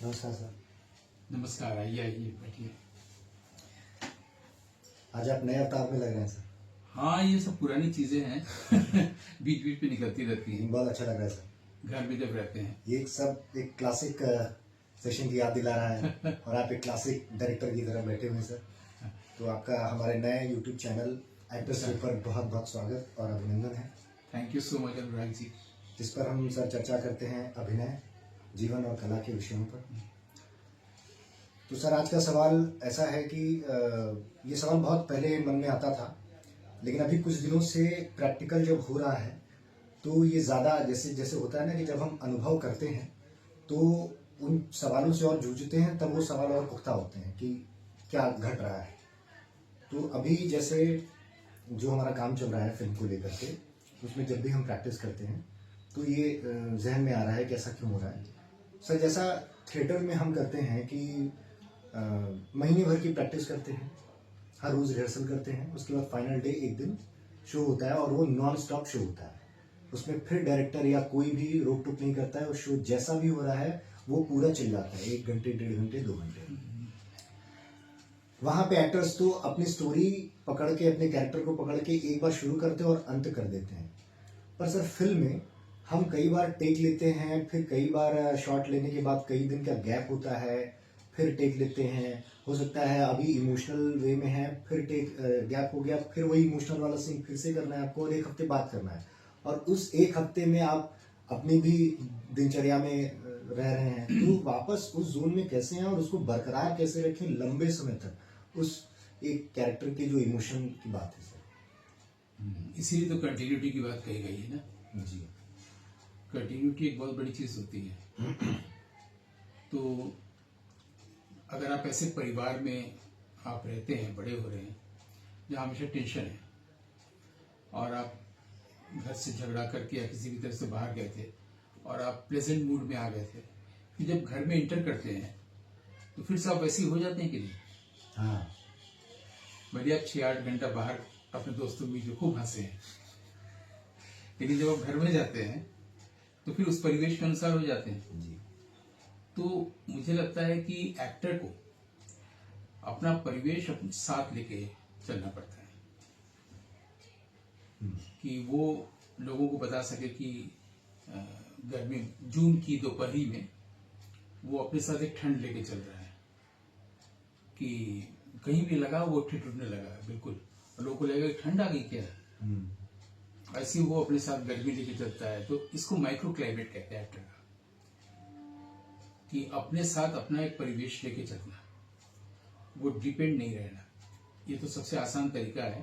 नमस्कार सर। नमस्कार। आइए आइए बैठिए। आज आप नए अवतार में लग रहे हैं सर। हाँ, ये सब पुरानी चीजें हैं बीच बीच में निकलती रहती हैं। बहुत अच्छा लग रहा है सर। घर में जब रहते हैं ये सब एक क्लासिक सेशन की याद दिला रहा है और आप एक क्लासिक डायरेक्टर की तरह बैठे हुए हैं सर। तो आपका हमारे नए यूट्यूब चैनल एक्टर्स के ऊपर बहुत बहुत स्वागत और अभिनंदन है। Thank you so much Anurag ji. जिस पर हम सर चर्चा करते हैं अभिनय, जीवन और कला के विषयों पर। तो सर आज का सवाल ऐसा है कि ये सवाल बहुत पहले मन में आता था, लेकिन अभी कुछ दिनों से प्रैक्टिकल जब हो रहा है तो ये ज़्यादा जैसे जैसे होता है ना कि जब हम अनुभव करते हैं तो उन सवालों से और जूझते हैं, तब वो सवाल और पुख्ता होते हैं कि क्या घट रहा है। तो अभी जैसे जो हमारा काम चल रहा है फिल्म को लेकर के, उसमें जब भी हम प्रैक्टिस करते हैं तो ये जहन में आ रहा है कि ऐसा क्यों हो रहा है सर। जैसा थिएटर में हम करते हैं कि महीने भर की प्रैक्टिस करते हैं, हर रोज़ रिहर्सल करते हैं, उसके बाद फाइनल डे एक दिन शो होता है और वो नॉन स्टॉप शो होता है। उसमें फिर डायरेक्टर या कोई भी रोक टोक नहीं करता है, और शो जैसा भी हो रहा है वो पूरा चल जाता है, 1 घंटे 1.5 घंटे 2 घंटे। वहाँ पे एक्टर्स तो अपनी स्टोरी पकड़ के, अपने कैरेक्टर को पकड़ के एक बार शुरू करते हैं और अंत कर देते हैं। पर सर फिल्म में हम कई बार टेक लेते हैं, फिर कई बार शॉट लेने के बाद कई दिन का गैप होता है, फिर टेक लेते हैं। हो सकता है अभी इमोशनल वे में है, फिर टेक गैप हो गया, फिर वही इमोशनल वाला सीन फिर से करना है आपको और 1 हफ्ते बाद करना है। और उस 1 हफ्ते में आप अपनी भी दिनचर्या में रह रहे हैं, तो वापस उस जोन में कैसे हैं और उसको बरकरार कैसे रखें लंबे समय तक, उस एक कैरेक्टर के जो इमोशन की बात है सर। इसीलिए तो कंटिन्यूटी की बात कही गई है ना जी। कंटिन्यूटी एक बहुत बड़ी चीज होती है। तो अगर आप ऐसे परिवार में आप रहते हैं, बड़े हो रहे हैं, जहाँ हमेशा टेंशन है और आप घर से झगड़ा करके या किसी भी तरह से बाहर गए थे और आप प्लेजेंट मूड में आ गए थे, फिर जब घर में इंटर करते हैं तो फिर से आप वैसे ही हो जाते हैं कि नहीं? हाँ। भले आप 6-8 घंटा बाहर अपने दोस्तों में जो खूब हंसे हैं, लेकिन जब आप घर में जाते हैं तो फिर उस परिवेश के अनुसार हो जाते हैं। जी। तो मुझे लगता है कि एक्टर को अपना परिवेश अपने साथ लेके चलना पड़ता है कि वो लोगों को बता सके कि गर्मी जून की दोपहरी में वो अपने साथ एक ठंड लेके चल रहा है कि कहीं भी लगा वो ठिठुरने लगा बिल्कुल, और लोगों को लगेगा कि ठंड आ गई क्या। ऐसे ही वो अपने साथ गर्मी लेके चलता है। तो इसको माइक्रो क्लाइमेट कहते हैं एक्टर का, कि अपने साथ अपना एक परिवेश लेके चलना, वो डिपेंड नहीं रहना। ये तो सबसे आसान तरीका है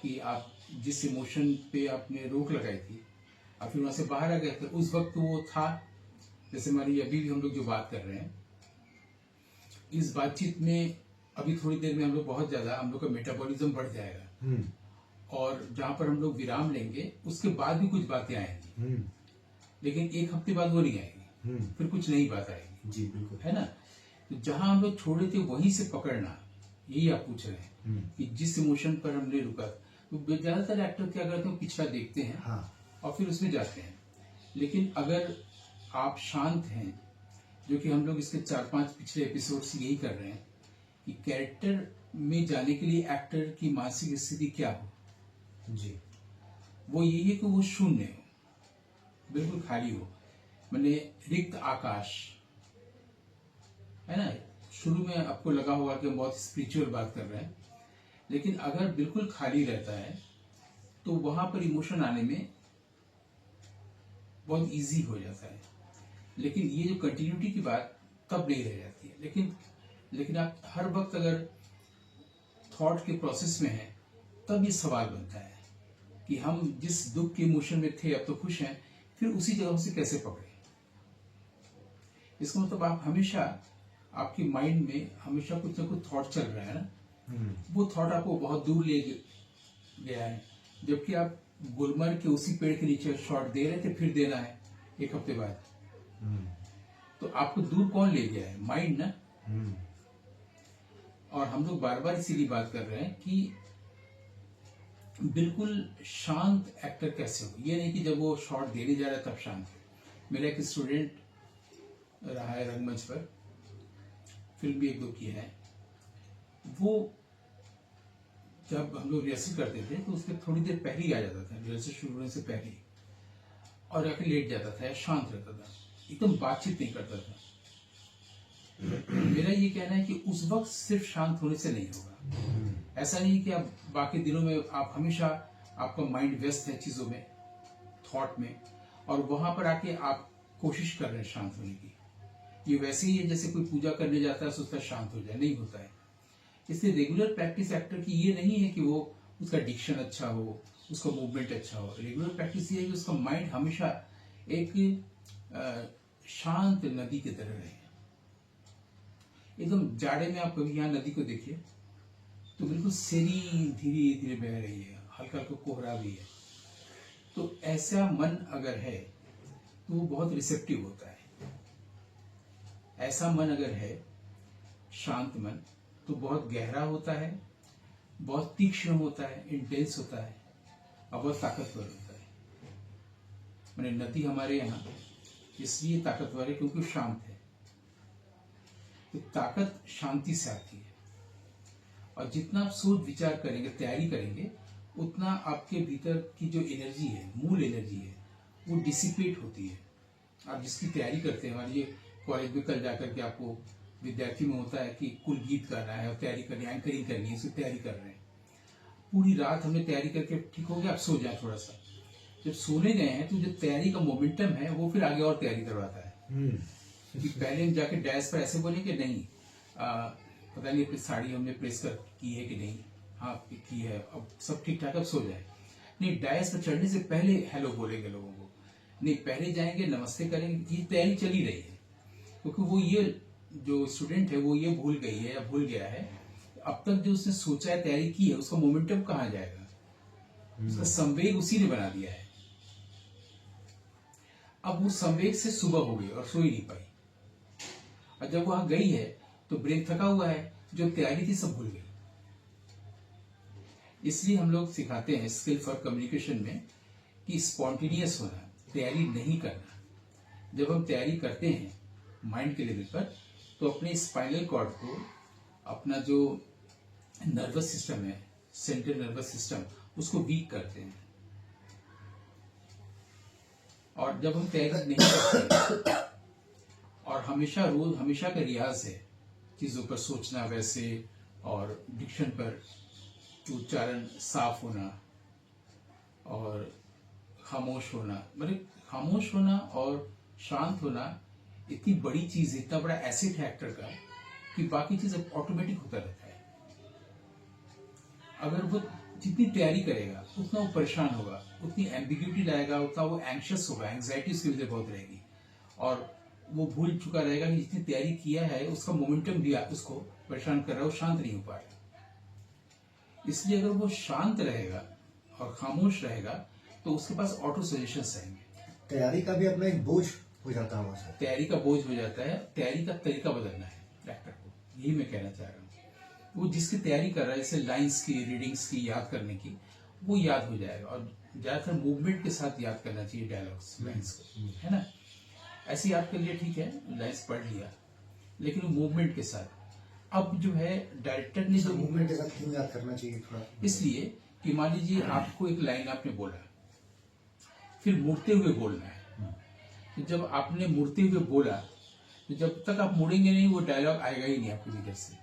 कि आप जिस इमोशन पे आपने रोक लगाई थी, आप फिर वहां से बाहर आ गए थे, उस वक्त वो था। जैसे हमारी अभी भी हम लोग जो बात कर रहे हैं, इस बातचीत में अभी थोड़ी देर में हम लोग बहुत ज्यादा हम लोग का मेटाबॉलिज्म बढ़ जाएगा, और जहां पर हम लोग विराम लेंगे उसके बाद भी कुछ बातें आएंगी, लेकिन 1 हफ्ते बाद वो नहीं आएगी, फिर कुछ नई बात आएगी। जी बिल्कुल। है ना? तो जहां हम लोग छोड़े थे वहीं से पकड़ना, यही आप पूछ रहे हैं कि जिस इमोशन पर हमने रुका। तो ज्यादातर एक्टर क्या करते हैं, पिछला देखते हैं। हाँ। और फिर उसमें जाते हैं। लेकिन अगर आप शांत हैं, जो कि हम लोग इसके 4-5 पिछले एपिसोड से यही कर रहे हैं कि कैरेक्टर में जाने के लिए एक्टर की मानसिक स्थिति क्या हो। जी। वो यही है कि वो शून्य हो, बिल्कुल खाली हो, मैंने रिक्त आकाश, है ना? शुरू में आपको लगा होगा कि हम बहुत स्पिरिचुअल बात कर रहे हैं, लेकिन अगर बिल्कुल खाली रहता है तो वहां पर इमोशन आने में बहुत इजी हो जाता है। लेकिन ये जो कंटिन्यूटी की बात तब नहीं रह जाती है। लेकिन आप हर वक्त अगर थॉट के प्रोसेस में हैं, तब ये सवाल बनता है कि हम जिस दुख के इमोशन में थे अब तो खुश हैं, फिर उसी जगह से कैसे पकड़े। इसका मतलब आप हमेशा, आपकी माइंड में हमेशा कुछ ना कुछ थॉट चल रहा है ना, वो थॉट आपको बहुत दूर ले गया है, जबकि आप गुलमर्ग के उसी पेड़ के नीचे शॉट दे रहे थे, फिर देना है 1 हफ्ते बाद। तो आपको दूर कौन ले गया है? माइंड ना। और हम लोग बार बार इसीलिए बात कर रहे हैं कि बिल्कुल शांत एक्टर कैसे हो। ये नहीं कि जब वो शॉट देने जा रहा है तब शांत हो। मेरा एक स्टूडेंट रहा है रंगमंच पर, फिल्म भी एक दो किए हैं। वो जब हम लोग रिहर्सल करते थे तो उसके थोड़ी देर पहले ही आ जाता था, रिहर्सल शुरू होने से पहले ही, और आके लेट जाता था या शांत रहता था, एकदम बातचीत नहीं करता था। मेरा ये कहना है कि उस वक्त सिर्फ शांत होने से नहीं होगा। ऐसा नहीं कि आप बाकी दिनों में आप हमेशा आपका माइंड व्यस्त है चीजों में, थॉट में, और वहां पर आके आप कोशिश कर रहे हैं शांत होने की। ये वैसे ही है जैसे कोई पूजा करने जाता है सोचता है शांत हो जाए, नहीं होता है। इसलिए रेगुलर प्रैक्टिस एक्टर की ये नहीं है कि वो उसका डिक्शन अच्छा हो, उसका मूवमेंट अच्छा हो। रेगुलर प्रैक्टिस ये है कि उसका माइंड हमेशा एक शांत नदी की तरह रहे। एकदम जाड़े में आप कभी यहाँ नदी को देखिए तो बिल्कुल सेरी धीरे धीरे बह रही है, हल्का हल्का कोहरा भी है। तो ऐसा मन अगर है तो वो बहुत रिसेप्टिव होता है। ऐसा मन अगर है, शांत मन, तो बहुत गहरा होता है, बहुत तीक्ष्ण होता है, इंटेंस होता है, और बहुत ताकतवर होता है। मैंने नदी हमारे यहाँ इसलिए ताकतवर है क्योंकि शांत है। तो ताकत शांति से आती है, और जितना आप सोच विचार करेंगे, तैयारी करेंगे, उतना आपके भीतर की जो एनर्जी है, मूल एनर्जी है, वो डिसिपेट होती है। आप जिसकी तैयारी करते हैं, मान लीजिए कॉलेज में कल जाकर के आपको विद्यार्थी में होता है कि कुल गीत करना है और तैयारी करनी है, एंकरिंग करनी है, उसकी तैयारी कर रहे हैं। पूरी रात हमने तैयारी करके ठीक हो गया, आप सो जाए थोड़ा सा। जब सोने गए हैं तो जो तैयारी का मोमेंटम है वो फिर आगे और तैयारी करवाता है। कि पहले हम जाके डैश पर ऐसे बोलेंगे नहीं, पता नहीं अपनी साड़ी हमने प्रेस कर की है कि नहीं, हाँ की है, अब सब ठीक ठाक, अब सो जाए। नहीं, डैश पर चढ़ने से पहले हेलो बोलेंगे लोगों को, नहीं पहले जाएंगे नमस्ते करेंगे। ये तैयारी चली रही है, क्योंकि वो ये जो स्टूडेंट है वो ये भूल गई है या भूल गया है, अब तक जो उसने सोचा है, तैयारी की है, उसका मोमेंटम कहाँ जाएगा, उसका संवेग उसी ने बना दिया है। अब वो संवेग से सुबह हो गई और सो ही नहीं पाई, और जब वहां गई है तो ब्रेन थका हुआ है, जो तैयारी थी सब भूल गई। इसलिए हम लोग सिखाते हैं स्किल फॉर कम्युनिकेशन में कि स्पॉन्टेनियस होना, तैयारी नहीं करना। जब हम तैयारी करते हैं माइंड के लेवल पर, तो अपने स्पाइनल कॉर्ड को, अपना जो नर्वस सिस्टम है, सेंट्रल नर्वस सिस्टम, उसको वीक करते हैं। और जब हम तैयारी नहीं करते और हमेशा का रियाज है चीजों पर सोचना वैसे, और डिक्शन पर उच्चारण साफ होना, और खामोश होना, मतलब खामोश होना और शांत होना इतनी बड़ी चीज है, इतना बड़ा एसेट है एक्टर का, कि बाकी चीज ऑटोमेटिक होता रहता है। अगर वो जितनी तैयारी करेगा उतना वो परेशान होगा, उतनी एम्बिग्यूटी लाएगा, उतना वो एंग्शियस होगा, एंग्जाइटी उसकी वजह बहुत रहेगी, और वो भूल चुका रहेगा कि जितनी तैयारी किया है उसका मोमेंटम भी उसको परेशान कर रहा है, वो शांत नहीं हो पा रहा। इसलिए अगर वो शांत रहेगा और खामोश रहेगा तो उसके पास ऑटो सजेशंस आएंगे। तैयारी का भी अपना एक बोझ हो जाता है सर। तैयारी का बोझ हो जाता है, तैयारी का तरीका बदलना है एक्टर को, यही मैं कहना चाह रहा हूँ। वो जिसकी तैयारी कर रहा है, जैसे लाइंस की, रीडिंग्स की, याद करने की, वो याद हो जाएगा। और ज्यादातर मूवमेंट के साथ याद करना चाहिए डायलॉग्स, लाइंस को, है ना। ऐसे याद कर लिया, ठीक है, लाइंस पढ़ लिया, लेकिन मूवमेंट के साथ। अब जो है डायरेक्टर ने जो मूवमेंट के साथ क्यों याद करना चाहिए थोड़ा? इसलिए कि मान लीजिए आपको एक लाइन आपने बोला, फिर मुड़ते हुए बोलना है। तो जब आपने मुड़ते हुए बोला, तो जब तक आप मुड़ेंगे नहीं वो डायलॉग आएगा ही नहीं आपके भीतर से।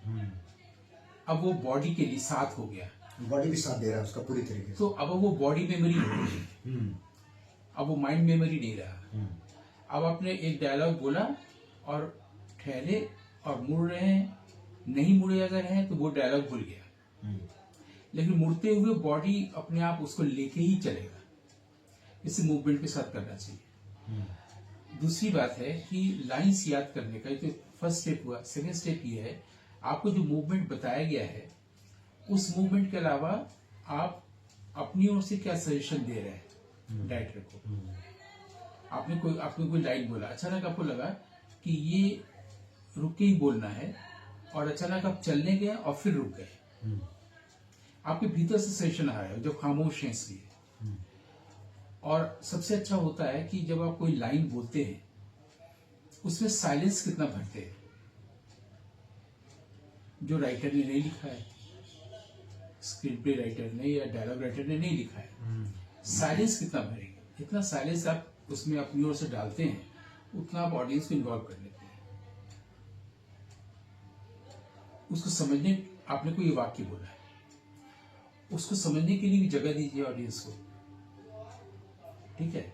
अब वो बॉडी के लिए साथ हो गया, बॉडी भी साथ दे रहा है उसका पूरी तरीके से। तो अब वो बॉडी मेमोरी हो गई, अब वो माइंड मेमोरी नहीं रहा। अब आपने एक डायलॉग बोला और ठहरे और मुड़ रहे हैं, नहीं मुड़े अगर हैं तो वो डायलॉग भूल गया, लेकिन मुड़ते हुए बॉडी अपने आप उसको लेके ही चलेगा। इसे मूवमेंट के साथ करना चाहिए। दूसरी बात है कि लाइंस याद करने का जो फर्स्ट स्टेप हुआ, सेकंड स्टेप ये है, आपको जो मूवमेंट बताया गया है उस मूवमेंट के अलावा आप अपनी ओर से क्या सजेशन दे रहे हैं डायरेक्टर को। आपने कोई लाइन बोला, अचानक आपको लगा कि ये रुक के ही बोलना है, और अचानक आप चलने गए और फिर रुक गए, आपके भीतर से सजेशन आ रहा है, जब खामोश है इसलिए। और सबसे अच्छा होता है कि जब आप कोई लाइन बोलते हैं उसमें साइलेंस कितना भरते हैं। जो राइटर ने नहीं लिखा है, स्क्रीन प्ले राइटर ने या डायलॉग राइटर ने नहीं लिखा है। साइलेंस कितना भरेंगे, जितना साइलेंस आप उसमें अपनी ओर से डालते हैं उतना आप ऑडियंस को इन्वॉल्व कर लेते हैं। उसको समझने, आपने कोई वाक्य बोला है, उसको समझने के लिए भी जगह दीजिए ऑडियंस को, ठीक है।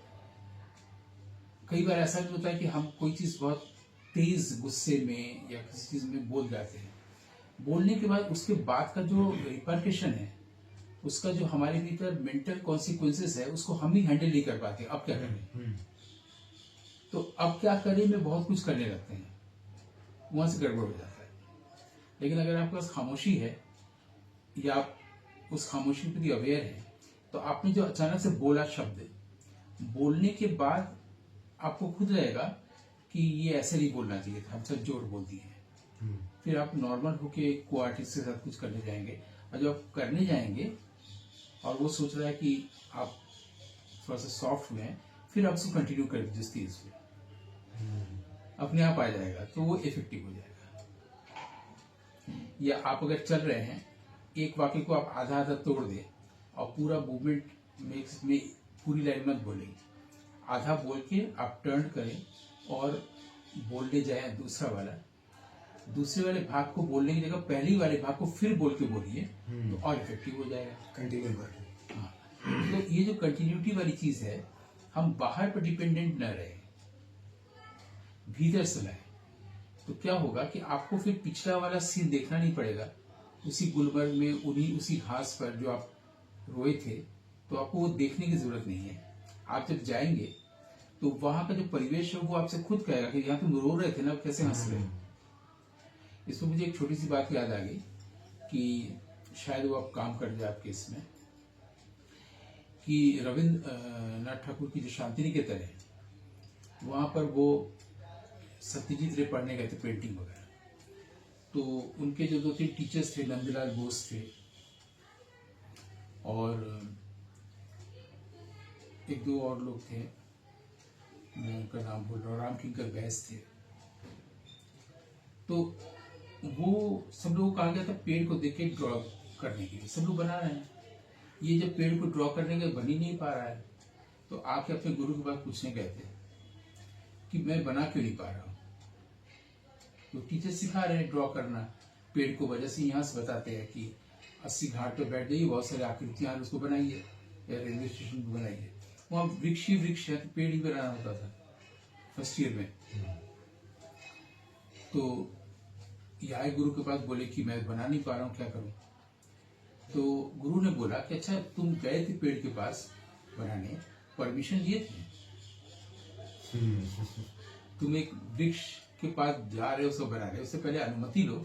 कई बार ऐसा भी होता है कि हम कोई चीज बहुत तेज गुस्से में या किसी चीज में बोल जाते हैं, बोलने के बाद उसके बाद का जो रिपरकशन है, उसका जो हमारे भीतर मेंटल कॉन्सिक्वेंसेस है, उसको हम ही हैंडल नहीं कर पाते। अब क्या करें, तो अब क्या करें में बहुत कुछ करने लगते हैं, वहां से गड़बड़ हो जाता है। लेकिन अगर आपके पास खामोशी है या आप उस खामोशी के प्रति अवेयर है, तो आपने जो अचानक से बोला शब्द, बोलने के बाद आपको खुद रहेगा कि ये ऐसे नहीं बोलना चाहिए था, हम सब जोर बोल दिए। फिर आप नॉर्मल होके को आर्टिस्ट के साथ कुछ करने जाएंगे, और जब आप करने जाएंगे और वो सोच रहा है कि आप थोड़ा सा सॉफ्ट हुए हैं, फिर आप उसको कंटिन्यू कर जिस चीज पे अपने आप आ जाएगा, तो वो इफेक्टिव हो जाएगा। या आप अगर चल रहे हैं, एक वाक्य को आप आधा आधा तोड़ दें और पूरा मूवमेंट में पूरी लाइन मत बोलेंगे, आधा बोल के आप टर्न करें और बोलने जाए दूसरे वाले भाग को बोलने की जगह पहले वाले भाग को फिर बोल के बोलिए, तो और इफेक्टिव हो जाएगा। कंटिन्यू करके। हाँ, तो ये जो कंटिन्यूटी वाली चीज है, हम बाहर पर डिपेंडेंट न रहे, भीतर से लाए, तो क्या होगा कि आपको फिर पिछला वाला सीन देखना नहीं पड़ेगा। उसी गुलमर्ग में उसी घास पर जो आप रोए थे, तो आपको वो देखने की जरूरत नहीं है। आप जब जाएंगे तो वहां का जो परिवेश है वो आपसे खुद कहेगा कि यहाँ तुम रो रहे थे ना, कैसे हंस रहे। इसमें मुझे एक छोटी सी बात याद आ गई कि शायद वो आप काम कर जाए आपके इसमें, कि रविन्द्रनाथ ठाकुर की जो शांति निकेतन है, वहां पर वो सत्यजीत रे पढ़ने गए थे पेंटिंग वगैरह। तो उनके जो 2-3 टीचर्स थे, नंदलाल बोस थे और 1-2 और लोग थे, मैं उनका नाम भूल रहा हूँ, राम किंकर बैस थे। तो वो सब लोगों को कहा गया था पेड़ को देख के ड्रॉ करने के लिए, सब लोग बना रहे हैं, ये जब पेड़ को ड्रॉ करने के बन ही नहीं पा रहा है, तो आके अपने गुरु के पास पूछने गए थे कि मैं बना क्यों नहीं पा रहा हूँ। तो टीचर सिखा रहे हैं ड्रॉ करना पेड़ को, वजह से यहाँ से बताते हैं कि 80 घाट पे बैठ जाइए, बहुत सारे आकृतियां उसको बनाइए, या रेलवे स्टेशन को बनाइए। वहाँ वृक्ष ही वृक्ष है, तो पेड़ ही बनाना होता था फर्स्ट ईयर में। तो यहाँ गुरु के पास बोले कि मैं बना नहीं पा रहा हूँ, क्या करूँ। तो गुरु ने बोला कि अच्छा तुम गए थे पेड़ के पास बनाने, परमिशन लिए थे, तुम एक वृक्ष के पास जा रहे हो, सब बना रहे हो, उससे पहले अनुमति लो।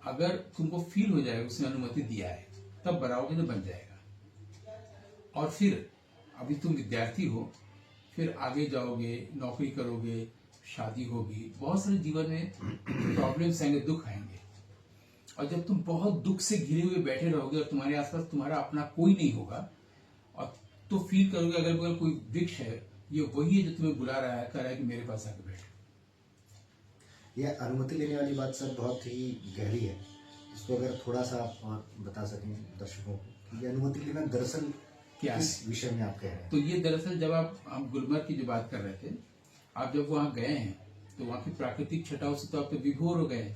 अगर तुमको फील हो जाएगा उसने अनुमति दिया है, तब बनाओगे तो बन जाएगा। और फिर अभी तुम विद्यार्थी हो, फिर आगे जाओगे, नौकरी करोगे, शादी होगी, बहुत सारे जीवन में प्रॉब्लम्स आएंगे, दुख आएंगे। और जब तुम बहुत दुख से घिरे हुए बैठे रहोगे और तुम्हारे आसपास तुम्हारा अपना कोई नहीं होगा, और तो फील करोगे अगर बगल कोई वृक्ष है, ये वही है जो तुम्हें बुला रहा है, कह रहा है कि मेरे पास आके बैठो। यह अनुमति लेने वाली बात सर बहुत ही गहरी है, इसको अगर थोड़ा सा आप बता सकें दर्शकों को, ये अनुमति लेना दरअसल क्या किस विषय में आप कह रहे हैं। तो ये दरअसल जब हम गुलमर्ग की जो बात कर रहे थे, आप जब वहां गए हैं तो वहां की प्राकृतिक छटाओं से तो आप तो विभोर हो गए,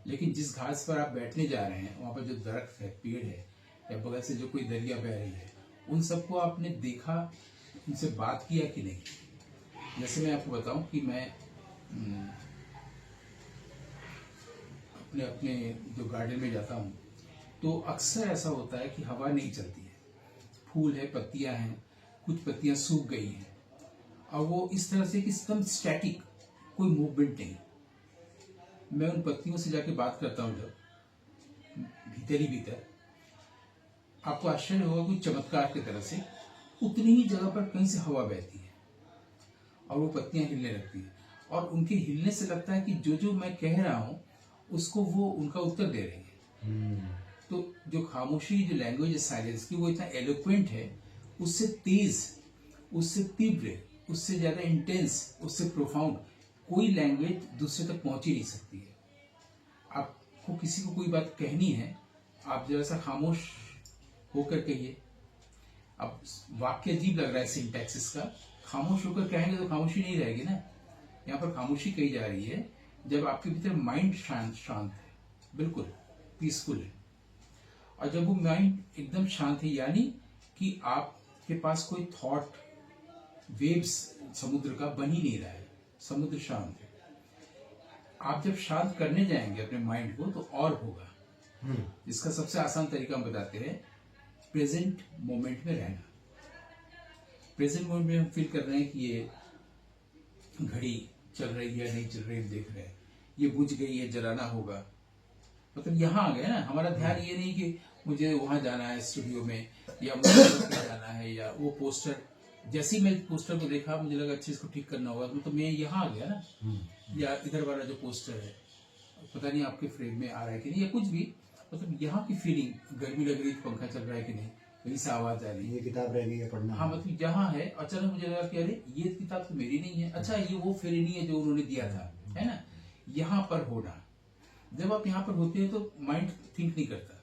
लेकिन जिस घास पर आप बैठने जा रहे हैं, वहां पर जो दरख्त है, पेड़ है, या बगल से जो कोई दरिया बह रही है, उन सबको आपने देखा, उनसे बात किया कि नहीं। जैसे मैं आपको बताऊं कि मैं अपने जो गार्डन में जाता हूं, तो अक्सर ऐसा होता है कि हवा नहीं चलती है, फूल है, पत्तियां हैं, कुछ पत्तियां सूख गई हैं, और वो इस तरह से कि एकदम स्टैटिक, कोई मूवमेंट नहीं। मैं उन पत्तियों से जाके बात करता हूँ, जब भीतर ही भीतर, आपको आश्चर्य होगा, कुछ चमत्कार की तरह से उतनी ही जगह पर कहीं से हवा बहती है और वो पत्तियां हिलने लगती है, और उनके हिलने से लगता है कि जो जो मैं कह रहा हूं उसको वो उनका उत्तर दे रही है। तो जो खामोशी, जो लैंग्वेज है साइलेंस की, वो इतना एलोक्वेंट है, उससे तेज, उससे तीव्र, उससे ज्यादा इंटेंस, उससे प्रोफाउंड कोई लैंग्वेज दूसरे तक पहुंच ही नहीं सकती है। आपको किसी को कोई बात कहनी है, आप जरा सा खामोश होकर कहिए। अब वाक्य अजीब लग रहा है सिंटैक्स इसका, खामोश होकर कहेंगे तो खामोशी नहीं रहेगी ना। यहाँ पर खामोशी कही जा रही है जब आपके भीतर माइंड शांत है, बिल्कुल पीसफुल है। और जब वो माइंड एकदम शांत है, यानी कि आपके पास कोई थॉट वेव्स समुद्र का बन ही नहीं रहा है, समुद्र शांत है। आप जब शांत करने जाएंगे अपने माइंड को तो और होगा। इसका सबसे आसान तरीका हम बताते हैं, प्रेजेंट मोमेंट में रहना। प्रेजेंट मोमेंट में हम फील कर रहे हैं कि ये घड़ी चल रही है नहीं चल रही है, देख रहे हैं, ये बुझ गई है, जलाना होगा, मतलब यहाँ आ गया ना। हमारा ध्यान ये नहीं कि मुझे वहां जाना है स्टूडियो में, या मुझे जाना है, या वो पोस्टर, जैसे ही मैं पोस्टर को देखा मुझे लगा अच्छे इसको ठीक करना होगा, मतलब मैं यहाँ आ गया ना। या इधर वाला जो पोस्टर है, पता नहीं आपके फ्रेम में आ रहा है कि नहीं, या कुछ भी, मतलब यहाँ की फीलिंग, गर्मी लग रही, पंखा चल रहा है कि नहीं, कहीं से आवाज आ रही है, ये किताब रह गई है पढ़ना। हाँ, मतलब यहाँ है। अचानक मुझे लगा कि अरे ये किताब तो मेरी नहीं है, अच्छा ये वो फेरी नहीं है जो उन्होंने दिया था, है ना। यहाँ पर होना, जब आप यहाँ पर होते हैं तो माइंड थिंक नहीं करता,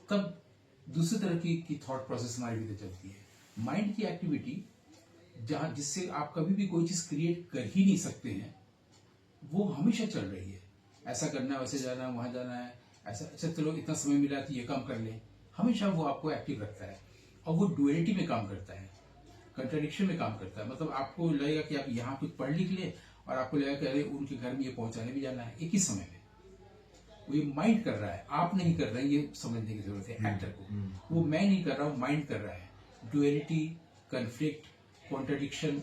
तब दूसरी तरह की थॉट प्रोसेस हमारे भीतर चलती है। माइंड की एक्टिविटी जहां जिससे आप कभी भी कोई चीज क्रिएट कर ही नहीं सकते हैं, वो हमेशा चल रही है। ऐसा करना है, वैसे जाना है, वहां जाना है, ऐसा, अच्छा चलो इतना समय मिला तो ये काम कर ले, हमेशा वो आपको एक्टिव रखता है। और वो डुअलिटी में काम करता है, कंट्राडिक्शन में काम करता है। मतलब आपको लगेगा कि आप यहाँ कुछ पढ़ लिख ले और आपको लगेगा कि अरे उनके घर में ये पहुंचाने भी जाना है, एक ही समय में। वो ये माइंड कर रहा है, आप नहीं कर रहे हैं, ये समझने की जरूरत है एक्टर को। वो मैं नहीं कर रहा हूँ, माइंड कर रहा है। डुअलिटी, कन्फ्लिक्ट, कॉन्ट्रडिक्शन,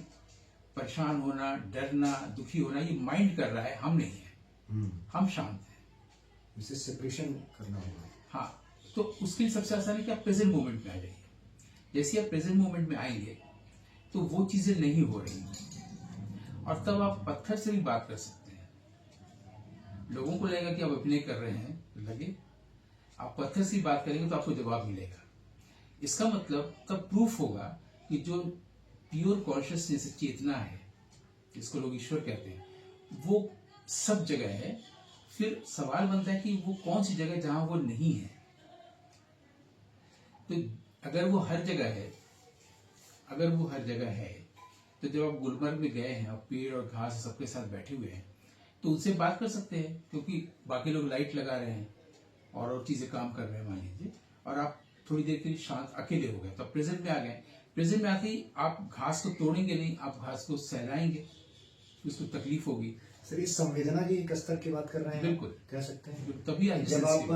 परेशान होना, डरना, दुखी होना, ये माइंड कर रहा है, हम नहीं है। हम शांत हैं। इसे सेपरेशन करना होगा। हाँ, तो उसके लिए सबसे आसान है कि आप प्रेजेंट मोमेंट में आ जाइए। जैसे आप प्रेजेंट मोमेंट में आएंगे तो वो चीजें नहीं हो रही, और तब आप पत्थर से भी बात कर सकते हैं। लोगों को लगेगा कि आप अभिनय कर रहे हैं, लगे आप पत्थर से बात करेंगे तो आपको जवाब मिलेगा। इसका मतलब तब प्रूफ होगा कि जो प्योर कॉन्शियसनेस, चेतना है, जिसको लोग ईश्वर कहते हैं, वो सब जगह है। फिर सवाल बनता है कि वो कौन सी जगह जहां वो नहीं है। तो अगर वो हर जगह है, तो जब आप गुलमर्ग में गए हैं और पेड़ और घास सबके साथ बैठे हुए हैं, तो उनसे बात कर सकते हैं, क्योंकि बाकी लोग लाइट लगा रहे हैं और चीजें काम कर रहे हैं मान लीजिए, और आप थोड़ी देर के लिए शांत अकेले हो गए, तो प्रेजेंट में आ गए। प्रेजेंट में आते ही आप घास को तोड़ेंगे नहीं, आप घास को सहलाएंगे, उसको तकलीफ होगी। सर, इस संवेदना की एक स्तर की बात कर रहे हैं, बिल्कुल कह सकते हैं। तभी जब आप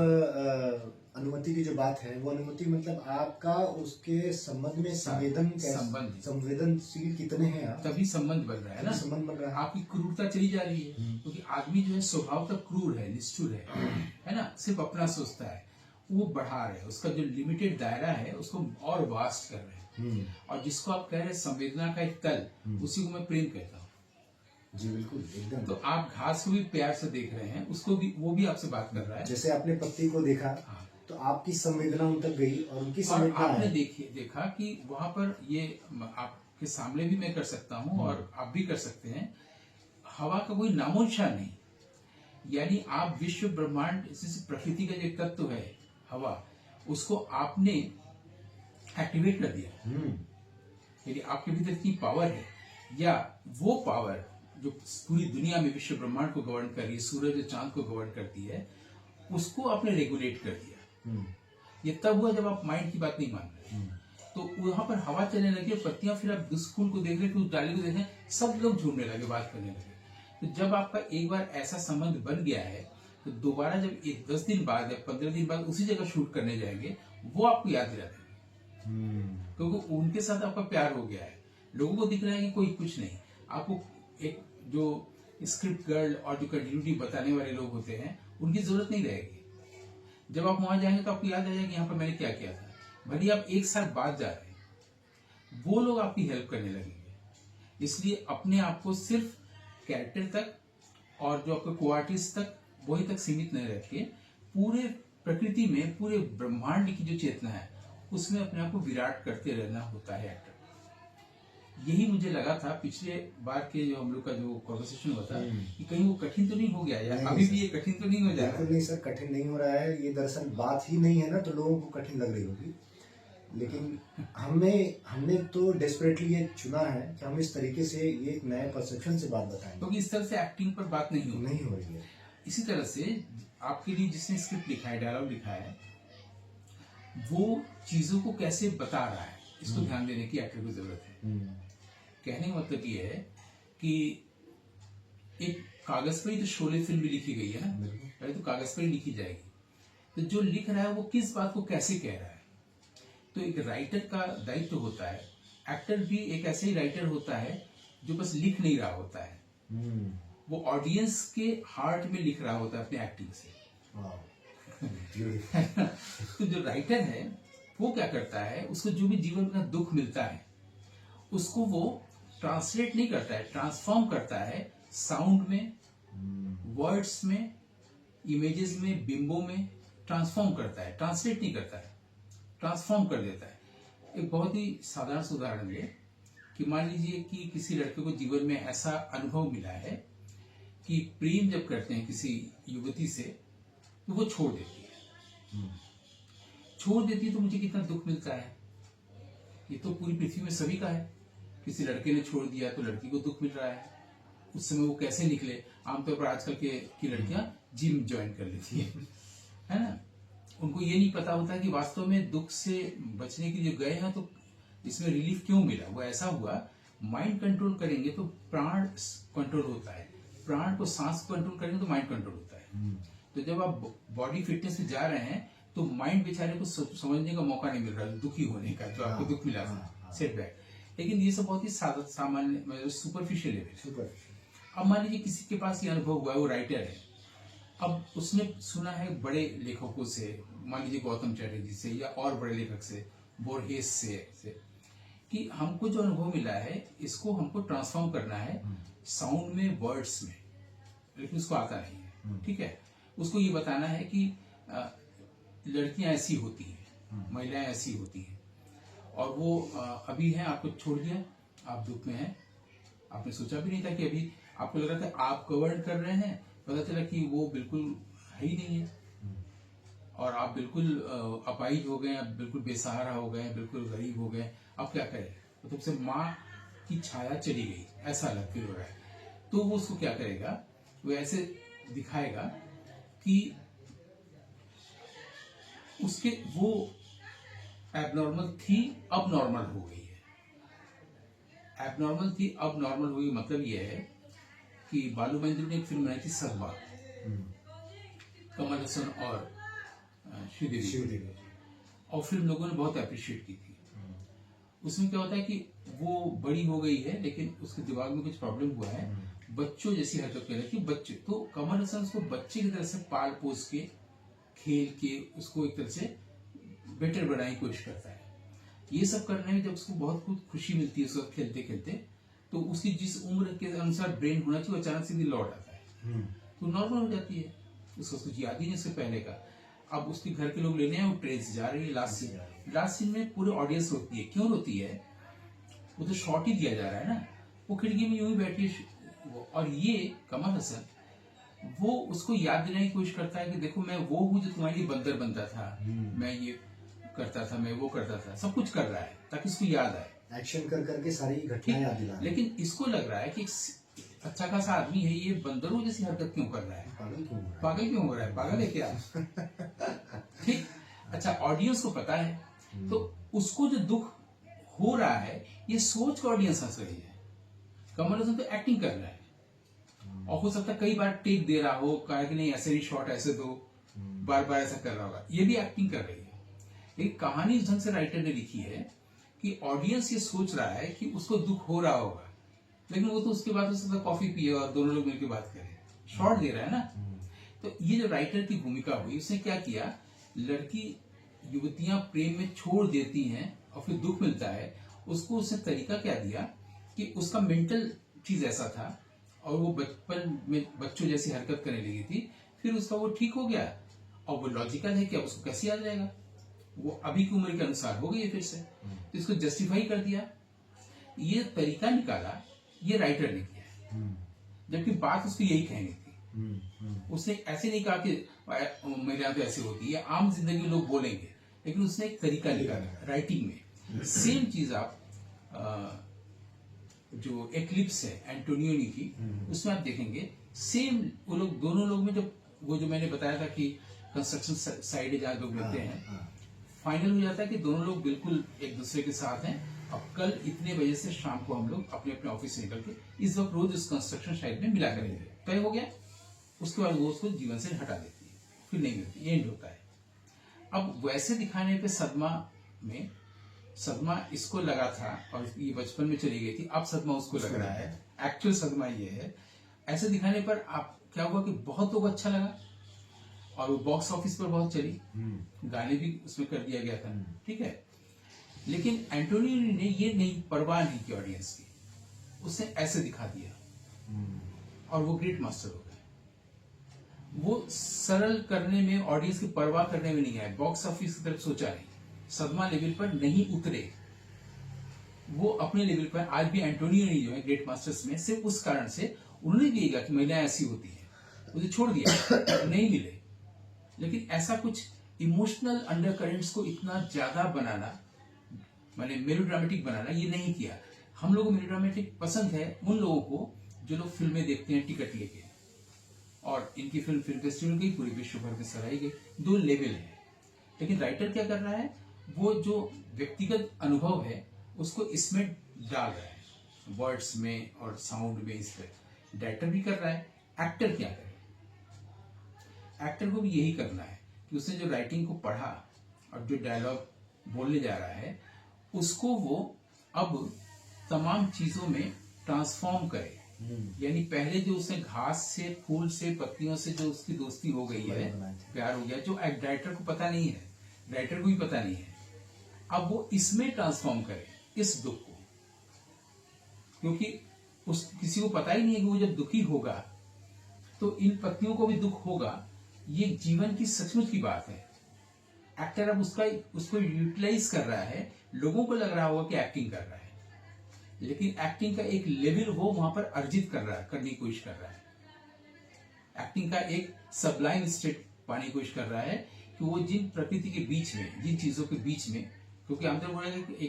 अनुमति की जो बात है, वो अनुमति मतलब आपका उसके संबंध में संवेदनशील कितने हैं आप, तभी संबंध बन रहा है ना, संबंध बन रहा है। आपकी क्रूरता चली जा रही है, क्योंकि आदमी जो है स्वभाव तक क्रूर है, निष्ठुर है ना, सिर्फ अपना सोचता है। वो बढ़ा रहे, उसका जो लिमिटेड दायरा है उसको और वास्ट कर रहे हैं। और जिसको आप कह रहे हैं संवेदना का एक तल, उसी को मैं प्रेम कहता हूँ। जी बिल्कुल, एकदम। तो आप घास को भी प्यार से देख रहे हैं, उसको भी, वो भी आपसे बात कर रहा है। जैसे आपने पत्ती को देखा, हाँ, तो आपकी संवेदना उन तक गई और उनकी संवेदना आपने देखा कि वहां पर ये आपके सामने भी मैं कर सकता हूँ और आप भी कर सकते हैं। हवा का कोई नामो निशान नहीं, यानी आप विश्व ब्रह्मांड प्रकृति का जो तत्व है हवा, उसको आपने एक्टिवेट कर दिया। यदि आपके भीतर इतनी पावर है, या वो पावर जो पूरी दुनिया में विश्व ब्रह्मांड को गवर्न कर रही है, सूरज और चांद को गवर्न करती है, उसको आपने रेगुलेट कर दिया। ये तब हुआ जब आप माइंड की बात नहीं मान रहे। तो वहां पर हवा चलने लगी, पत्तियां, फिर आप उस फूल को देख रहे, उस डाली को देख रहे, सब लोग झूमने लगे, बात करने लगे। तो जब आपका एक बार ऐसा संबंध बन गया है, तो दोबारा जब 10 दिन बाद या 15 दिन बाद उसी जगह शूट करने जाएंगे, वो आपको याद दिलाएंगे, क्योंकि उनके साथ आपका प्यार हो गया है। लोगों को दिख रहा है कि कोई कुछ नहीं, आपको एक जो स्क्रिप्ट गर्ल और जो कंटिन्यूटी बताने वाले लोग होते हैं, उनकी जरूरत नहीं रहेगी। जब आप वहां जाएंगे तो आपको याद आ जाएगा यहाँ पर मैंने क्या किया था। भले आप एक साल बाद जा रहे हैं, वो लोग आपकी हेल्प करने लगेंगे। इसलिए अपने आप को सिर्फ कैरेक्टर तक और जो आपका को आर्टिस्ट तक, वही तक सीमित नहीं रख के, पूरे प्रकृति में, पूरे ब्रह्मांड की जो चेतना है, उसमें अपने आप को विराट करते रहना होता है एक्टर। यही मुझे लगा था पिछले बार के जो हम लोग का जो कॉन्वर्सेशन हुआ था कि कहीं वो कठिन तो नहीं हो गया या नहीं, अभी सर। भी ये कठिन तो नहीं हो जा रहा बिल्कुल नहीं सर, कठिन नहीं हो रहा है। ये दरअसल बात ही नहीं है ना, तो लोगों को कठिन लग रही होगी। लेकिन हमने तो डेस्परेटली ये चुना है कि हम इस तरीके से ये एक नए परसेप्शन से बात बताएंगे। क्योंकि इस तरह से एक्टिंग पर बात नहीं होगी। नहीं हो रही है। इसी तरह से आपके लिए जिसने स्क्रिप्ट लिखा है, डायलॉग लिखा है, वो चीजों को कैसे बता रहा है, इसको ध्यान देने की एक्टर को जरूरत है। कहने का मतलब ये है कि एक कागज पर ही तो शोले फिल्म भी लिखी गई है ना, पहले तो कागज पर ही लिखी जाएगी। तो जो लिख रहा है वो किस बात को कैसे कह रहा है, तो एक राइटर का दायित्व होता है। एक्टर भी एक ऐसे ही राइटर होता है जो बस लिख नहीं रहा होता है, वो ऑडियंस के हार्ट में लिख रहा होता है अपने एक्टिंग से। तो जो राइटर है वो क्या करता है, उसको जो भी जीवन का दुख मिलता है उसको वो ट्रांसलेट नहीं करता है, ट्रांसफॉर्म करता है साउंड में, वर्ड्स में, इमेजेस में, बिंबों में ट्रांसफॉर्म करता है, ट्रांसलेट नहीं करता है, ट्रांसफॉर्म कर देता है। एक बहुत ही साधारण सा उदाहरण है कि मान लीजिए कि किसी लड़के को जीवन में ऐसा अनुभव मिला है कि प्रेम जब करते हैं किसी युवती से तो वो छोड़ देती है। छोड़ देती है तो मुझे कितना दुख मिलता है। ये तो पूरी पृथ्वी में सभी का है। किसी लड़के ने छोड़ दिया तो लड़की को दुख मिल रहा है। उस समय वो कैसे निकले, आमतौर पर आजकल की लड़कियां जिम ज्वाइन कर लेती है ना। उनको ये नहीं पता होता है कि वास्तव में दुख से बचने के लिए गए हैं तो इसमें रिलीफ क्यों मिला। वो ऐसा हुआ, माइंड कंट्रोल करेंगे तो प्राण कंट्रोल होता है, प्राण को सांस कंट्रोल करेंगे तो माइंड कंट्रोल होता है। तो जब आप बॉडी फिटनेस पे जा रहे हैं तो माइंड बेचारे को समझने का मौका नहीं मिल रहा दुखी होने का, जो आपको दुख मिला सेटबैक। लेकिन ये सब बहुत ही सामान्य सुपरफिशियल लेवल। अब मान लीजिए किसी के पास ये अनुभव हुआ है, वो राइटर है, अब उसने सुना है बड़े लेखकों से, मान लीजिए गौतम चैटर्जी से या और बड़े लेखक से, बोरहेस से कि हमको जो अनुभव मिला है इसको हमको ट्रांसफॉर्म करना है साउंड में, वर्ड्स में, लेकिन उसको आता नहीं है। ठीक है, उसको ये बताना है कि लड़कियां ऐसी होती हैं, महिलाएं ऐसी होती हैं, और वो अभी हैं, आपको छोड़ दिया, आप दुख में हैं, आपने सोचा भी नहीं था कि अभी आपको लग रहा था आप कवर कर रहे हैं, पता चला कि वो बिल्कुल है ही नहीं है, और आप बिल्कुल अपाहिज हो गए, बिल्कुल बेसहारा हो गए, बिल्कुल गरीब हो गए। अब क्या करें, तो तुमसे माँ की छाया चली गई, ऐसा लग फील हो रहा है। तो वो उसको क्या करेगा, वो ऐसे दिखाएगा कि उसके वो एबनॉर्मल थी, अब नॉर्मल हो गई है। एबनॉर्मल थी, अब नॉर्मल हुई, मतलब ये है कि बालू महेंद्र ने एक फिल्म बनाई थी सदबा, कमल हसन और श्रीदेवी, और फिल्म लोगों ने बहुत अप्रिशिएट की थी। उसमें क्या होता है कि वो बड़ी हो गई है लेकिन उसके दिमाग में कुछ प्रॉब्लम हुआ है, बच्चों जैसी हरकत कर रही थी, बच्चे। तो कमल हसन उसको बच्चे की तरह से पाल पोस के, खेल के उसको एक तरह से बेटर बनाने की कोशिश करता है। ये सब करने में जब उसको बहुत कुछ खुशी मिलती है, उसको खेलते खेलते, तो उसकी जिस उम्र के अनुसार ब्रेन होना चाहिए अचानक से भी लौट आता है, तो नॉर्मल हो जाती है, उसको कुछ याद ही नहीं उससे पहले का। अब उसके घर के लोग लेने हैं, वो ट्रेन से जा रही है, लास्ट सीन में पूरी ऑडियंस रोती है। क्यों रोती है, वो तो शॉर्ट ही दिया जा रहा है ना, वो खिड़की में यूं ही बैठी है, और ये कमल हसन वो उसको याद दिलाने की कोशिश करता है कि देखो मैं वो हूँ जो तुम्हारे लिए बंदर बनता था, मैं ये करता था, मैं वो करता था, सब कुछ कर रहा है ताकि उसको याद आए, एक्शन कर करके सारी घटनाएं याद दिला रहा है। लेकिन इसको लग रहा है कि अच्छा खासा आदमी है, ये बंदरों जैसी हरकत क्यों कर रहा है, पागल क्यों हो रहा है, पागल है क्या। ठीक, अच्छा ऑडियंस को पता है, तो उसको जो दुख हो रहा है ये सोच का ऑडियंस हंस रही है, कमल हसन तो एक्टिंग कर रहा है, और हो सकता है कई बार टेक दे रहा हो, कहा कि नहीं ऐसे नहीं, शॉट ऐसे दो, बार बार ऐसा कर रहा होगा, ये भी एक्टिंग कर रही है। एक कहानी इस ढंग से राइटर ने लिखी है कि ऑडियंस ये सोच रहा है कि उसको दुख हो रहा होगा, लेकिन वो तो उसके बाद उसके साथ कॉफी पिए और दोनों लोग मिलकर बात करें, शॉर्ट दे रहा है ना। तो ये जो राइटर की भूमिका हुई, उसने क्या किया, लड़की युवतियां प्रेम में छोड़ देती हैं और फिर दुख मिलता है, उसको उसने तरीका क्या दिया कि उसका मेंटल चीज ऐसा था और वो बचपन में बच्चों जैसी हरकत करने लगी थी, फिर उसका वो ठीक हो गया, और वो लॉजिकल है कि अब उसको कैसे याद रहेगा, वो अभी की उम्र के अनुसार हो गई फिर से, तो इसको जस्टिफाई कर दिया। ये तरीका निकाला, ये राइटर ने किया है, जबकि बात उसको यही कहनी थी। उसने ऐसे नहीं कहा कि मेरे यहाँ तो ऐसे होती है, आम जिंदगी लोग बोलेंगे, लेकिन उसने एक तरीका निकाला राइटिंग में। सेम चीज आप जो एक्लिप्स है एंटोनियोनी की, उसमें आप देखेंगे सेम वो लोग, दोनों लोग में जब वो जो मैंने बताया था कि कंस्ट्रक्शन साइड है जहाँ लोग मिलते हैं, फाइनल हो जाता है कि दोनों लोग बिल्कुल एक दूसरे के साथ हैं। अब कल इतने बजे से शाम को हम लोग अपने अपने ऑफिस से निकल के इस वक्त रोज इस कंस्ट्रक्शन साइट में मिला करेंगे, तय हो गया। उसके बाद वो उसको जीवन से हटा देती है, फिर नहीं मिलती, एंड होता है। अब वैसे दिखाने पे सदमा में, सदमा इसको लगा था और ये बचपन में चली गई थी, अब सदमा उसको लग रहा है, एक्चुअल सदमा ये है। ऐसे दिखाने पर आप क्या हुआ कि बहुत लोग अच्छा लगा और वो बॉक्स ऑफिस पर बहुत चली, गाने भी उसमें कर दिया गया था, ठीक है। लेकिन एंटोनियो ने ये नहीं परवाह नहीं की ऑडियंस की, उसने ऐसे दिखा दिया और वो ग्रेट मास्टर हो गए। वो सरल करने में, ऑडियंस की परवाह करने में नहीं आए, बॉक्स ऑफिस की तरफ सोचा नहीं, सदमा लेवल पर नहीं उतरे, वो अपने लेवल पर। आज भी एंटोनियो ने जो है ग्रेट मास्टर्स में, सिर्फ उस कारण से उन्होंने भी कहा कि महिलाएं ऐसी होती है, उसे छोड़ दिया, नहीं मिले। लेकिन ऐसा कुछ इमोशनल अंडरकरेंट्स को इतना ज्यादा बनाना, माने मेलोड्रामेटिक बनाना, ये नहीं किया। हम लोगों को मेलोड्रामेटिक पसंद है उन लोगों को जो लोग फिल्में देखते हैं टिकट लेके, और इनकी फिल्म फेस्टिवल गई, पूरे विश्व भर में सराही गई, दो लेवल है। लेकिन राइटर क्या कर रहा है, वो जो व्यक्तिगत अनुभव है उसको इसमें डाल रहा है, वर्ड्स में और साउंड में। इस पर डायरेक्टर भी कर रहा है, एक्टर क्या करे, एक्टर को भी यही करना है कि उसने जो राइटिंग को पढ़ा और जो डायलॉग बोलने जा रहा है उसको वो अब तमाम चीजों में ट्रांसफॉर्म करे। यानी पहले जो उसने घास से, फूल से, पत्तियों से जो उसकी दोस्ती हो गई है, प्यार हो गया, जो एक डायरेक्टर को पता नहीं है, राइटर को भी पता नहीं है, अब वो इसमें ट्रांसफॉर्म करे इस दुख को। क्योंकि उस किसी को पता ही नहीं है कि वो जब दुखी होगा तो इन पत्नियों को भी दुख होगा, ये जीवन की सचमुच की बात है। एक्टर अब उसको यूटिलाइज कर रहा है, लोगों को लग रहा होगा कि एक्टिंग कर रहा है, लेकिन एक्टिंग का एक लेवल वो वहां पर अर्जित कर रहा है, करने की कोशिश कर रहा है। एक्टिंग का एक सबलाइन स्टेट पाने की कोशिश कर रहा है कि वो जिन प्रकृति के बीच में, जिन चीजों के बीच में, क्योंकि आमतौर पर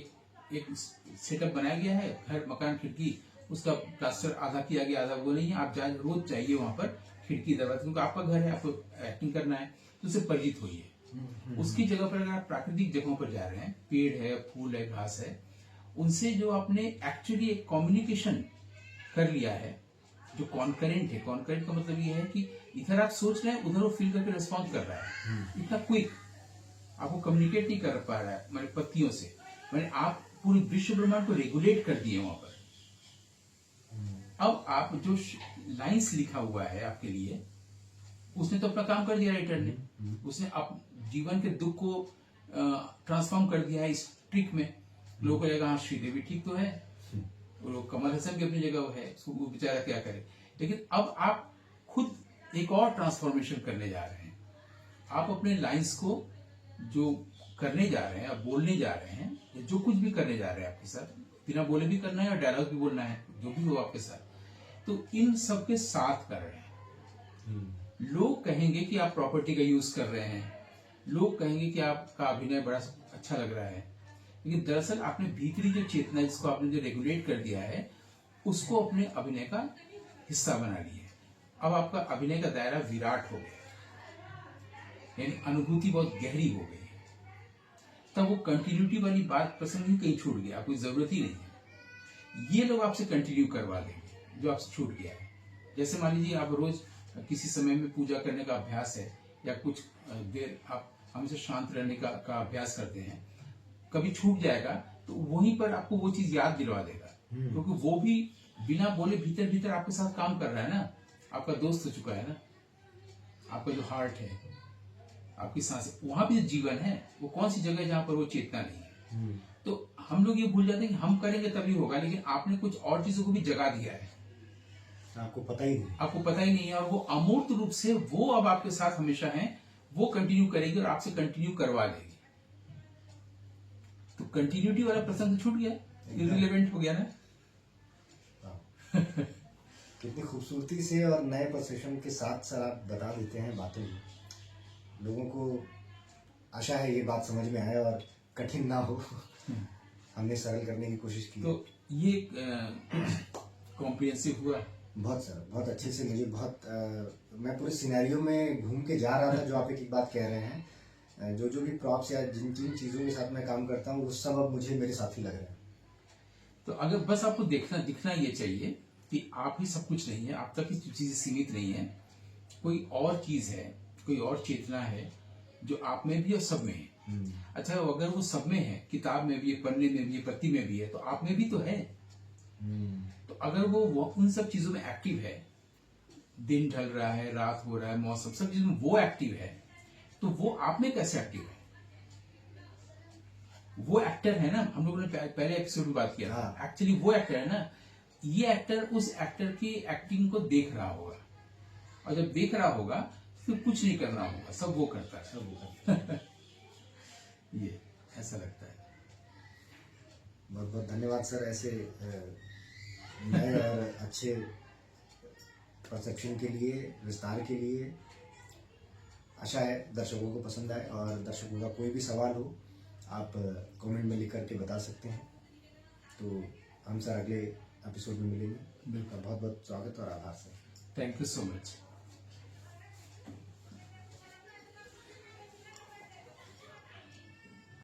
एक सेटअप बनाया गया है, घर, मकान, खिड़की, उसका प्लास्टर आधा किया गया, आधा वो नहीं है। आप रोज जाइए वहां पर, खिड़की, दरवाजा, क्योंकि आपका घर है, आपको एक्टिंग करना है, तो उससे परिचित होइए। उसकी जगह पर अगर आप प्राकृतिक जगहों पर जा रहे हैं, पेड़ है, फूल है, घास है, उनसे जो आपने एक्चुअली एक कम्युनिकेशन कर लिया है, जो कॉन्करेंट है। कॉन्करेंट का मतलब ये है कि इधर आप सोच रहे हैं, उधर वो फील करके रिस्पॉन्ड कर रहा है। इतना क्विक आपको कम्युनिकेट नहीं कर पा रहा है, मैंने पत्तियों से, मैंने आप पूरे विश्व ब्रह्मांड को रेगुलेट कर दिए वहां पर। अब आप जो लाइंस लिखा हुआ है आपके लिए, उसने तो अपना काम कर दिया राइटर ने, उसने आप जीवन के दुख को ट्रांसफॉर्म कर दिया है इस ट्रिक में। लोगों को लगेगा हाँ श्रीदेवी ठीक तो है, वो लोग, कमल हसन भी अपनी जगह वो है, वो बेचारा क्या करे। लेकिन अब आप खुद एक और ट्रांसफॉर्मेशन करने जा रहे हैं। आप अपने लाइंस को जो करने जा रहे हैं, आप बोलने जा रहे हैं, या जो कुछ भी करने जा रहे हैं आपके साथ, बिना बोले भी करना है और डायलॉग भी बोलना है, जो भी हो आपके साथ, तो इन सबके साथ कर रहे हैं। लोग कहेंगे कि आप प्रॉपर्टी का यूज कर रहे हैं, लोग कहेंगे कि आपका अभिनय बड़ा अच्छा लग रहा है, लेकिन दरअसल आपने भीतरी जो चेतना, जिसको आपने जो रेगुलेट कर दिया है, उसको अपने अभिनय का हिस्सा बना लिया। अब आपका अभिनय का दायरा विराट हो गया, यानी अनुभूति बहुत गहरी हो गई। तब वो कंटिन्यूटी वाली बात प्रसंग ही कहीं छूट गया, कोई जरूरत ही नहीं है। ये लोग आपसे कंटिन्यू करवा देंगे जो आपसे छूट गया है। जैसे मान लीजिए आप रोज किसी समय में पूजा करने का अभ्यास है, या कुछ देर आप हमेशा शांत रहने का अभ्यास करते हैं, कभी छूट जाएगा तो वहीं पर आपको वो चीज याद दिलवा देगा, क्योंकि वो भी बिना बोले भीतर भीतर आपके साथ काम कर रहा है ना, आपका दोस्त हो चुका है ना। आपका जो हार्ट है, आपकी सांसें, वहां भी जीवन है। वो कौन सी जगह है जहां पर वो चेतना नहीं है। तो हम लोग ये भूल जाते हैं कि हम करेंगे तभी होगा, लेकिन आपने कुछ और चीजों को भी जगा दिया है, आपको पता ही नहीं, आपको पता ही नहीं है। और वो अमूर्त रूप से वो अब आपके साथ हमेशा है, वो कंटिन्यू करेगी और आपसे कंटिन्यू करवा लेगी। तो कंटिन्यूटी वाला प्रसंग छूट गया। इररिलेवेंट हो गया ना। हाँ। कितनी खूबसूरती से और नए परसेप्शन के साथ सर आप बता देते हैं बातें भी। लोगों को आशा है ये बात समझ में आए और कठिन ना हो। हमने सरल करने की कोशिश की। तो ये कुछ कॉम्प्रिहेंसिव हुआ। बहुत सर, बहुत अच्छे से मुझे मैं पूरे सिनेरियो में घूम के जा रहा था जो आप एक बात कह रहे हैं। जो जो भी प्रॉप्स या जिन जिन चीज़ों के साथ मैं काम करता हूँ वो सब अब मुझे मेरे साथी लग रहे हैं। तो अगर बस आपको दिखना ये चाहिए कि आप ही सब कुछ नहीं है, आप तक की चीजें सीमित नहीं है, कोई और चीज है, कोई और चेतना है जो आप में भी और सब में है। अच्छा, अगर वो सब में है, किताब में भी है, पढ़ने में भी है, पति में भी है, तो आप में भी तो है। तो अगर वो उन सब चीजों में एक्टिव है, दिन ढल रहा है, रात हो रहा है, मौसम सब चीजों में वो एक्टिव है, तो वो आप में कैसे एक्टिव है? वो एक्टर है ना, हम लोगों ने पहले एपिसोड में बात किया था। एक्चुअली वो एक्टर है ना, ये एक्टर उस एक्टर की एक्टिंग को देख रहा होगा, और जब देख रहा होगा फिर कुछ नहीं करना होगा, सब वो करता है, सब वो करता है। ये ऐसा लगता है। बहुत बहुत धन्यवाद सर, ऐसे नए और अच्छे परसेप्शन के लिए, विस्तार के लिए। आशा है दर्शकों को पसंद आए, और दर्शकों का कोई भी सवाल हो आप कमेंट में लिख करके बता सकते हैं। तो हम सर अगले एपिसोड में मिलेंगे। बिल्कुल। बहुत बहुत स्वागत और आभार sir. Thank you so much.